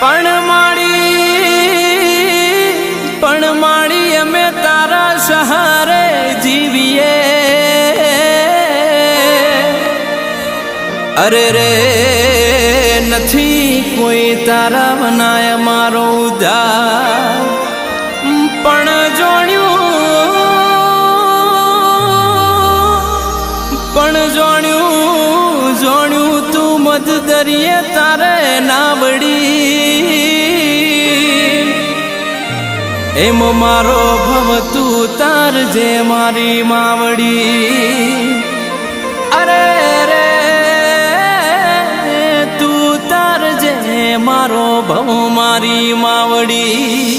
પણ માડી અમે તારા સહારે જીવીએ અરે રે નથી કોઈ તારા મનાય મારો ઉધાર પણ જોણ્યું તું મધ દરિયે તારે ના વળી એમ મારો ભવ તું તાર જે મારી માવડી અરે રે તું તાર જે મારો ભવ મારી માવડી